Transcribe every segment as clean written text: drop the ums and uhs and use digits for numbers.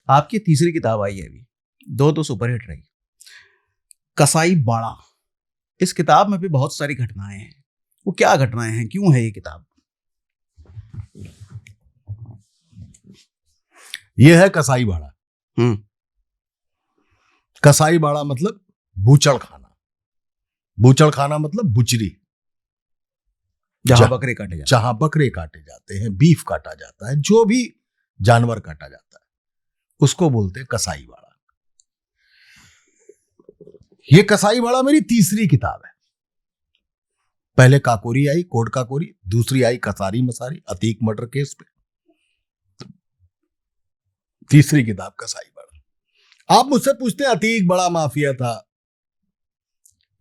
आपकी तीसरी किताब आई है अभी, दो तो सुपरहिट रही। कसाई बाड़ा। इस किताब में भी बहुत सारी घटनाएं हैं। वो क्या घटनाएं हैं, क्यों है ये किताब? ये है कसाई बाड़ा। कसाई बाड़ा मतलब बूचड़ खाना। बूचड़ खाना मतलब बुचरी, जहां बकरे काटे जाते हैं। जहां बकरे काटे जाते हैं, बीफ काटा जाता है, जो भी जानवर काटा जाता है उसको बोलते हैं कसाई बाड़ा। ये कसाई बाड़ा मेरी तीसरी किताब है। पहले काकोरी आई, कोड काकोरी, दूसरी आई कसारी मसारी, अतीक मर्डर केस पे, तीसरी किताब कसाई बाड़ा। आप मुझसे पूछते हैं अतीक बड़ा माफिया था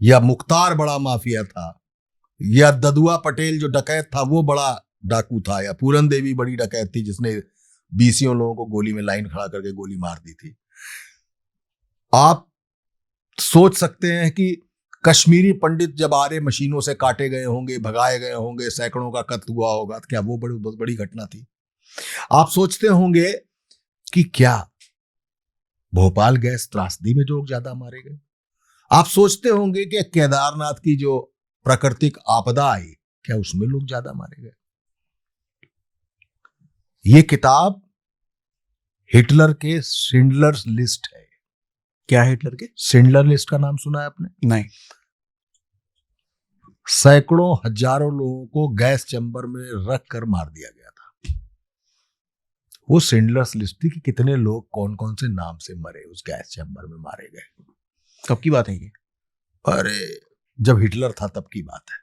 या मुख्तार बड़ा माफिया था या ददुआ पटेल जो डकैत था वो बड़ा डाकू था या पूरन देवी बड़ी डकैत थी जिसने 20 लोगों को गोली में लाइन खड़ा करके गोली मार दी थी। आप सोच सकते हैं कि कश्मीरी पंडित जब आरे मशीनों से काटे गए होंगे, भगाए गए होंगे, सैकड़ों का कत्ल हुआ होगा, क्या वो बहुत बड़ी घटना थी? आप सोचते होंगे कि क्या भोपाल गैस त्रासदी में लोग ज्यादा मारे गए? आप सोचते होंगे कि केदारनाथ की जो प्राकृतिक आपदा आई, क्या उसमें लोग ज्यादा मारे गए? ये किताब हिटलर के शिंडलर्स लिस्ट है। क्या है हिटलर के? शिंडलर लिस्ट का नाम सुना है आपने? नहीं। सैकड़ों हजारों लोगों को गैस चैम्बर में रख कर मार दिया गया था। वो शिंडलर्स लिस्ट थी कि कितने लोग कौन कौन से नाम से मरे, उस गैस चैम्बर में मारे गए। कब की बात है ये? अरे जब हिटलर था तब की बात है।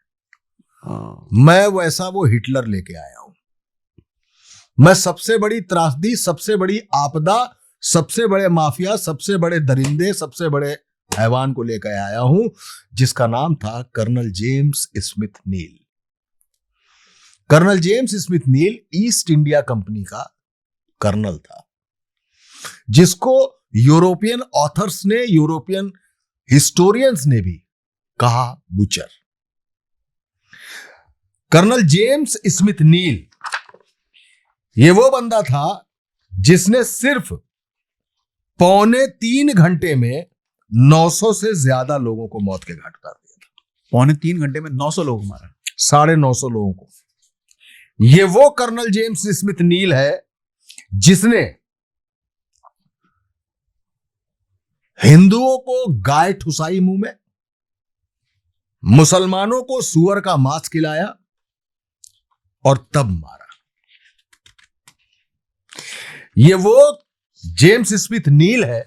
मैं वैसा वो हिटलर लेके आया हूं। मैं सबसे बड़ी त्रासदी, सबसे बड़ी आपदा, सबसे बड़े माफिया, सबसे बड़े दरिंदे, सबसे बड़े हैवान को लेकर आया हूं, जिसका नाम था कर्नल जेम्स स्मिथ नील। कर्नल जेम्स स्मिथ नील ईस्ट इंडिया कंपनी का कर्नल था, जिसको यूरोपियन ऑथर्स ने, यूरोपियन हिस्टोरियंस ने भी कहा बुचर। कर्नल जेम्स स्मिथ नील ये वो बंदा था जिसने सिर्फ 2.25 घंटे में 900 से ज्यादा लोगों को मौत के घाट उतार दिया था। 3.25 घंटे में 900 लोग मारा। 950 लोगों को। ये वो कर्नल जेम्स स्मिथ नील है जिसने हिंदुओं को गाय ठुसाई मुंह में, मुसलमानों को सुअर का मांस खिलाया और तब मारा। ये वो जेम्स स्मिथ नील है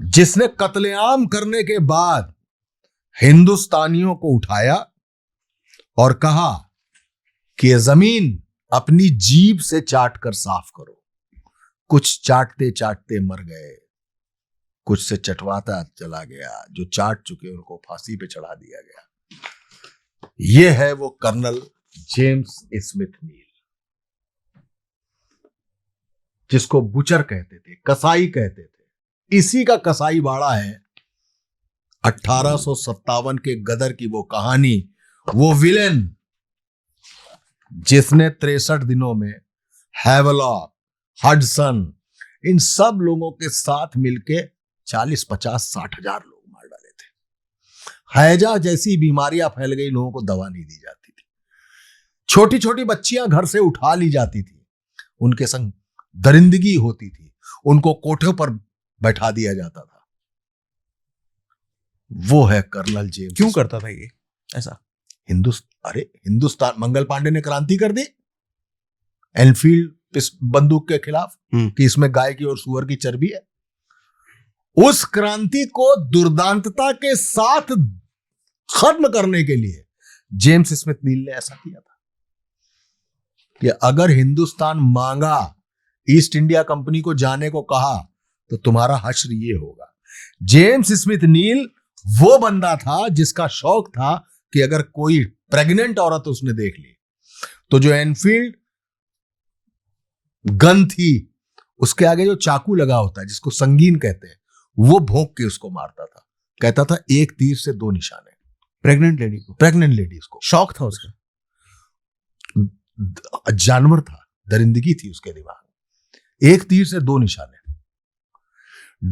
जिसने कत्लेआम करने के बाद हिंदुस्तानियों को उठाया और कहा कि ये जमीन अपनी जीभ से चाट कर साफ करो। कुछ चाटते चाटते मर गए, कुछ से चटवाता चला गया, जो चाट चुके उनको फांसी पे चढ़ा दिया गया। यह है वो कर्नल जेम्स स्मिथ नील, जिसको बुचर कहते थे, कसाई कहते थे। इसी का कसाई बाड़ा है 1857 के गदर की वो कहानी, वो विलेन जिसने 63 दिनों में हैवलॉक, हडसन, इन सब लोगों के साथ मिलके 40, 50, 60 हजार लोग मार डाले थे। हैजा जैसी बीमारियां फैल गई, लोगों को दवा नहीं दी जाती थी। छोटी छोटी बच्चियां घर से उठा ली जाती थी, उनके संग दरिंदगी होती थी, उनको कोठे पर बैठा दिया जाता था। वो है कर्नल जेम्स। क्यों करता था ये ऐसा? हिंदुस्तान, मंगल पांडे ने क्रांति कर दी एनफील्ड बंदूक के खिलाफ कि इसमें गाय की और सुअर की चर्बी है। उस क्रांति को दुर्दांतता के साथ खत्म करने के लिए जेम्स स्मिथ नील ने ऐसा किया था कि अगर हिंदुस्तान मांगा, ईस्ट इंडिया कंपनी को जाने को कहा, तो तुम्हारा हश्र ये होगा। जेम्स स्मिथ नील वो बंदा था जिसका शौक था कि अगर कोई प्रेग्नेंट औरत उसने देख ली तो जो एनफील्ड गन थी उसके आगे जो चाकू लगा होता है, जिसको संगीन कहते हैं, वो भोंक के उसको मारता था। कहता था एक तीर से 2 निशाने। प्रेग्नेंट लेडीज को शौक था उसका, जानवर था, दरिंदगी थी उसके दिमाग में। एक तीर से दो निशाने।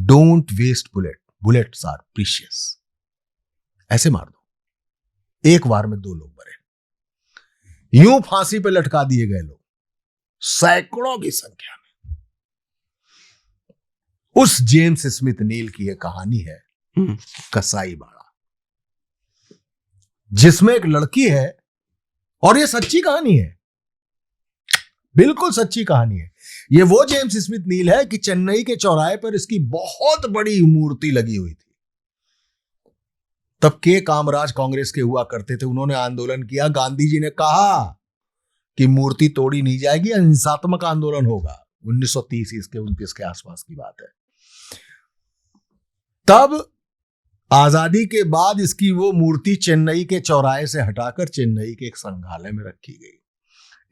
Don't waste bullet, bullets are precious. ऐसे मार दो। एक वार में 2 लोग मरे। यूं फांसी पे लटका दिए गए लोग सैकड़ों की संख्या में। उस जेम्स स्मिथ नील की यह कहानी है कसाई बाड़ा, जिसमें एक लड़की है, और यह सच्ची कहानी है, बिल्कुल सच्ची कहानी है। ये वो जेम्स स्मिथ नील है कि चेन्नई के चौराहे पर इसकी बहुत बड़ी मूर्ति लगी हुई थी। तब के कामराज कांग्रेस के हुआ करते थे, उन्होंने आंदोलन किया। गांधी जी ने कहा कि मूर्ति तोड़ी नहीं जाएगी, हिंसात्मक आंदोलन होगा। 1930 के 29 के आसपास की बात है। तब आजादी के बाद इसकी वो मूर्ति चेन्नई के चौराहे से हटाकर चेन्नई के एक संग्रहालय में रखी गई।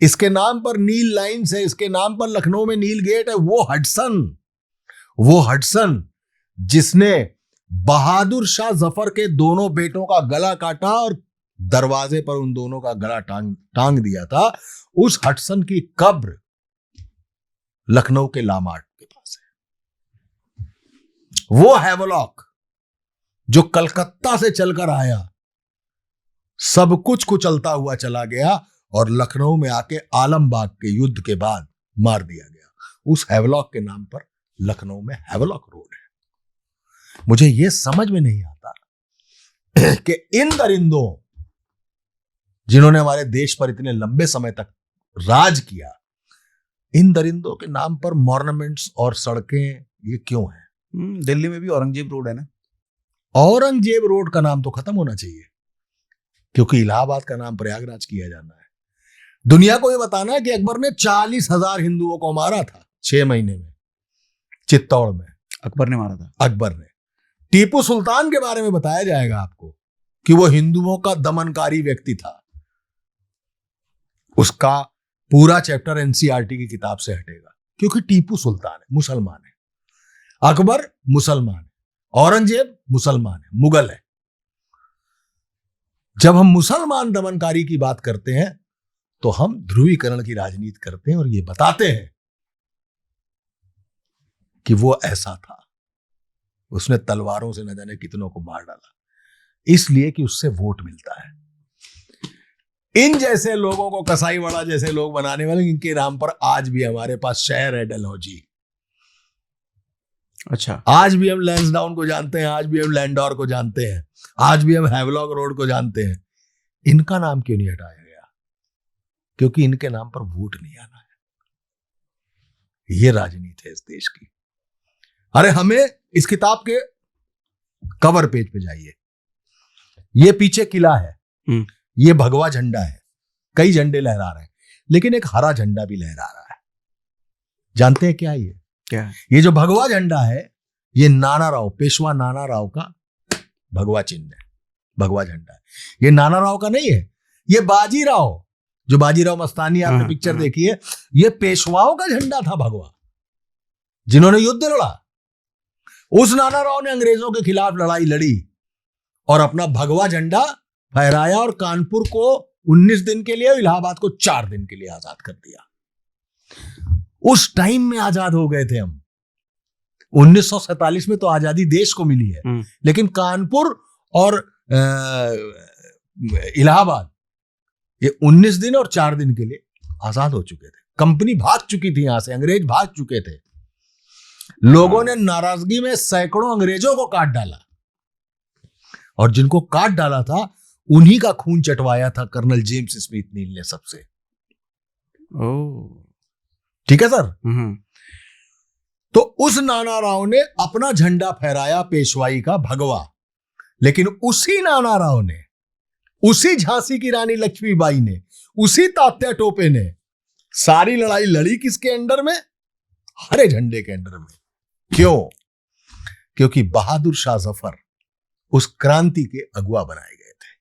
इसके नाम पर नील लाइन्स है, इसके नाम पर लखनऊ में नील गेट है। वो हडसन जिसने बहादुर शाह जफर के दोनों बेटों का गला काटा और दरवाजे पर उन दोनों का गला टांग दिया था, उस हडसन की कब्र लखनऊ के लामार्ट के पास है। वो हैवलॉक जो कलकत्ता से चलकर आया, सब कुछ कुचलता हुआ चला गया और लखनऊ में आके आलमबाग के युद्ध के बाद मार दिया गया। उस हैवलॉक के नाम पर लखनऊ में हैवलॉक रोड है। मुझे यह समझ में नहीं आता कि इन दरिंदों जिन्होंने हमारे देश पर इतने लंबे समय तक राज किया, इन दरिंदों के नाम पर मॉर्नामेंट्स और सड़कें ये क्यों हैं? दिल्ली में भी औरंगजेब रोड है ना। औरंगजेब रोड का नाम तो खत्म होना चाहिए, क्योंकि इलाहाबाद का नाम प्रयागराज किया जाना है। दुनिया को यह बताना है कि अकबर ने 40,000 हिंदुओं को मारा था 6 महीने में चित्तौड़ में। अकबर ने मारा था। अकबर ने। टीपू सुल्तान के बारे में बताया जाएगा आपको कि वो हिंदुओं का दमनकारी व्यक्ति था। उसका पूरा चैप्टर एनसीईआरटी की किताब से हटेगा, क्योंकि टीपू सुल्तान है, मुसलमान है। अकबर मुसलमान है, औरंगजेब मुसलमान है, मुगल है। जब हम मुसलमान दमनकारी की बात करते हैं तो हम ध्रुवीकरण की राजनीति करते हैं और ये बताते हैं कि वो ऐसा था, उसने तलवारों से न जाने कितनों को मार डाला, इसलिए कि उससे वोट मिलता है। इन जैसे लोगों को कसाईवाड़ा जैसे लोग बनाने वाले, इनके नाम पर आज भी हमारे पास शहर है डलहौजी। अच्छा, आज भी हम लैंसडाउन को जानते हैं, आज भी हम लैंडोर को जानते हैं, आज भी हम हैवलॉक रोड को जानते हैं। इनका नाम क्यों नहीं हटाया गया? क्योंकि इनके नाम पर वोट नहीं आना है। यह राजनीति है इस देश की। अरे हमें इस किताब के कवर पेज पे जाइए, ये पीछे किला है, ये भगवा झंडा है, कई झंडे लहरा रहे हैं, लेकिन एक हरा झंडा भी लहरा रहा है। जानते हैं क्या ये? क्या? ये जो भगवा झंडा है, ये नाना राव, पेशवा नाना राव का भगवा चिन्ह है, भगवा झंडा है। ये नाना राव का नहीं है, ये बाजीराव, जो बाजीराव मस्तानी आपने पिक्चर देखी है, ये पेशवाओं का झंडा था भगवा, जिन्होंने युद्ध लड़ा। उस नाना राव ने अंग्रेजों के खिलाफ लड़ाई लड़ी और अपना भगवा झंडा फहराया और कानपुर को 19 दिन के लिए, इलाहाबाद को 4 दिन के लिए आजाद कर दिया। उस टाइम में आजाद हो गए थे हम। 1947 में तो आजादी देश को मिली है, लेकिन कानपुर और इलाहाबाद ये 19 दिन और 4 दिन के लिए आजाद हो चुके थे। कंपनी भाग चुकी थी यहां से, अंग्रेज भाग चुके थे। लोगों ने नाराजगी में सैकड़ों अंग्रेजों को काट डाला, और जिनको काट डाला था उन्हीं का खून चटवाया था कर्नल जेम्स स्मिथ नील ने सबसे। ठीक है सर। तो उस नाना राव ने अपना झंडा फहराया पेशवाई का भगवा, लेकिन उसी नाना राव ने, उसी झांसी की रानी लक्ष्मीबाई ने, उसी तात्या टोपे ने सारी लड़ाई लड़ी किसके अंडर में? हरे झंडे के अंडर में। क्यों? क्योंकि बहादुर शाह जफर उस क्रांति के अगुवा बनाए गए थे।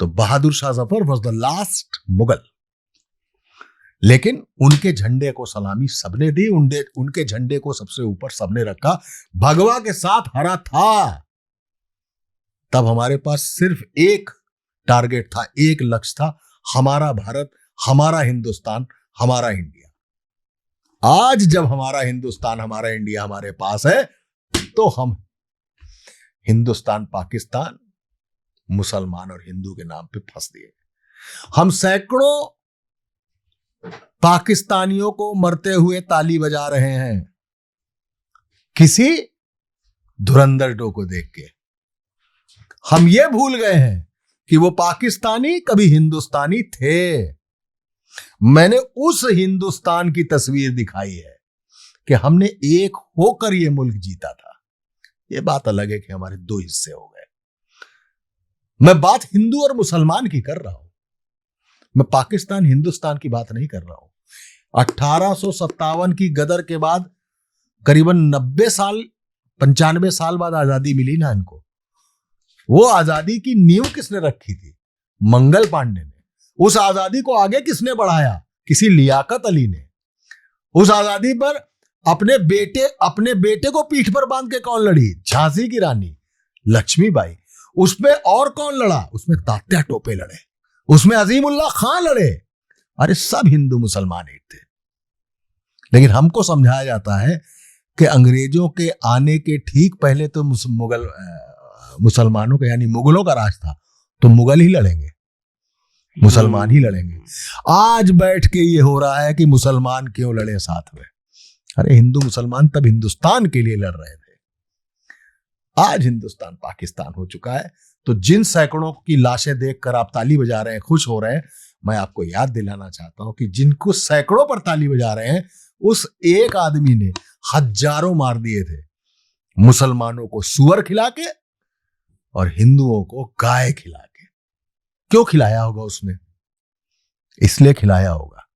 तो Bahadur Shah Zafar was the last Mughal, लेकिन उनके झंडे को सलामी सबने दी, उनके झंडे को सबसे ऊपर सबने रखा, भगवा के साथ हरा था। तब हमारे पास सिर्फ एक टारगेट था, एक लक्ष्य था, हमारा भारत, हमारा हिंदुस्तान, हमारा इंडिया। आज जब हमारा हिंदुस्तान, हमारा इंडिया हमारे पास है, तो हम हिंदुस्तान पाकिस्तान, मुसलमान और हिंदू के नाम पे फंस दिए। हम सैकड़ों पाकिस्तानियों को मरते हुए ताली बजा रहे हैं किसी धुरंधर टो को देख के। हम ये भूल गए हैं कि वो पाकिस्तानी कभी हिंदुस्तानी थे। मैंने उस हिंदुस्तान की तस्वीर दिखाई है कि हमने एक होकर ये मुल्क जीता था। ये बात अलग है कि हमारे दो हिस्से हो गए। मैं बात हिंदू और मुसलमान की कर रहा हूं, मैं पाकिस्तान हिंदुस्तान की बात नहीं कर रहा हूं। 1857 की गदर के बाद करीबन 90 साल 95 साल बाद आजादी मिली ना इनको। वो आजादी की नींव किसने रखी थी? मंगल पांडे ने। उस आजादी को आगे किसने बढ़ाया? किसी लियाकत अली ने। उस आजादी पर अपने बेटे को पीठ पर बांध के कौन लड़ी? झांसी की रानी लक्ष्मीबाई। उसमें और कौन लड़ा? उसमें तात्या टोपे लड़े, उसमें अजीमुल्लाह खान लड़े। अरे सब हिंदू मुसलमान एक थे। लेकिन हमको समझाया जाता है कि अंग्रेजों के आने के ठीक पहले तो मुसलमानों का यानी मुगलों का राज था, तो मुगल ही लड़ेंगे, मुसलमान ही लड़ेंगे। आज बैठ के ये हो रहा है कि मुसलमान क्यों लड़े साथ में। अरे हिंदू मुसलमान तब हिंदुस्तान के लिए लड़ रहे थे। आज हिंदुस्तान पाकिस्तान हो चुका है। तो जिन सैकड़ों की लाशें देखकर आप ताली बजा रहे हैं, खुश हो रहे हैं, मैं आपको याद दिलाना चाहता हूं कि जिनको सैकड़ों पर ताली बजा रहे हैं, उस एक आदमी ने हजारों मार दिए थे। मुसलमानों को सूअर खिला के और हिंदुओं को गाय खिला के। क्यों खिलाया होगा उसने? इसलिए खिलाया होगा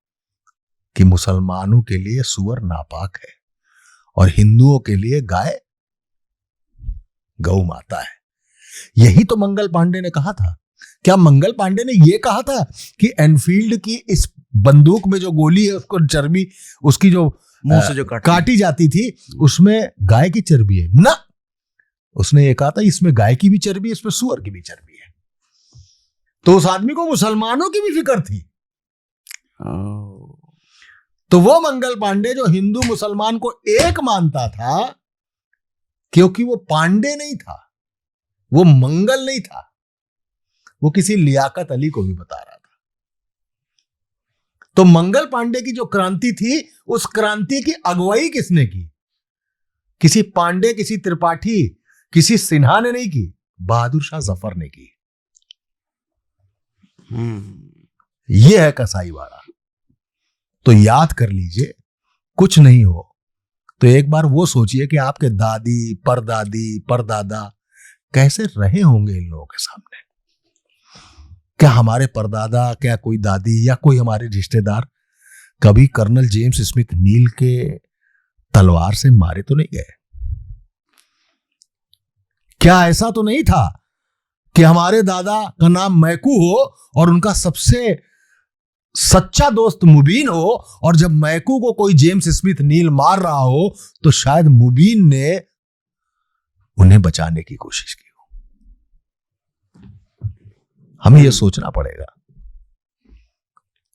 कि मुसलमानों के लिए सूअर नापाक है और हिंदुओं के लिए गाय गौ माता है। यही तो मंगल पांडे ने कहा था। क्या मंगल पांडे ने यह कहा था कि एनफील्ड की इस बंदूक में जो गोली है उसको चर्बी, उसकी जो मुंह से जो काटी जाती थी, उसमें गाय की चर्बी है? ना, उसने ये कहा था इसमें गाय की भी चर्बी है, इसमें सूअर की भी चर्बी है। तो उस आदमी को मुसलमानों की भी फिक्र थी। तो वो मंगल पांडे जो हिंदू मुसलमान को एक मानता था, क्योंकि वो पांडे नहीं था, वो मंगल नहीं था, वो किसी लियाकत अली को भी बता रहा था। तो मंगल पांडे की जो क्रांति थी, उस क्रांति की अगुवाई किसने की? किसी पांडे, किसी त्रिपाठी, किसी सिन्हा ने नहीं की, बहादुर शाह जफर ने की। यह है कसाईवाड़ा। तो याद कर लीजिए, कुछ नहीं हो तो एक बार वो सोचिए कि आपके दादी, परदादा कैसे रहे होंगे इन लोगों के सामने। क्या हमारे परदादा, क्या कोई दादी या कोई हमारे रिश्तेदार कभी कर्नल जेम्स स्मिथ नील के तलवार से मारे तो नहीं गए? क्या ऐसा तो नहीं था कि हमारे दादा का नाम मैकू हो और उनका सबसे सच्चा दोस्त मुबीन हो, और जब मैकू को कोई जेम्स स्मिथ नील मार रहा हो तो शायद मुबीन ने उन्हें बचाने की कोशिश की हो? हमें यह सोचना पड़ेगा।